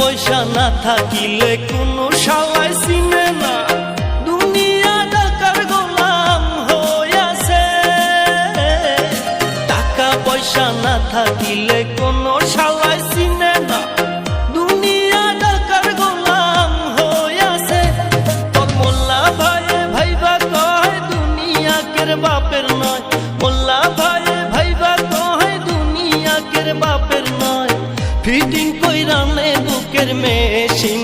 পয়সা না থাকিলে কোনো শালায় চিনে না, দুনিয়া টাকার গোলাম হইয়াছে। টাকা পয়সা না থাকিলে কোনো শালায় চিনে না, দুনিয়া টাকার গোলাম হইয়াছে। তোর মোল্লা ভাইয়ে ভাইবা কয় দুনিয়া কের বাপের নয়, মোল্লা ভাইয়ে ভাইবা কয় দুনিয়া কের বাপের নয়। ফিটিং কইরা নে বুকের মেশিন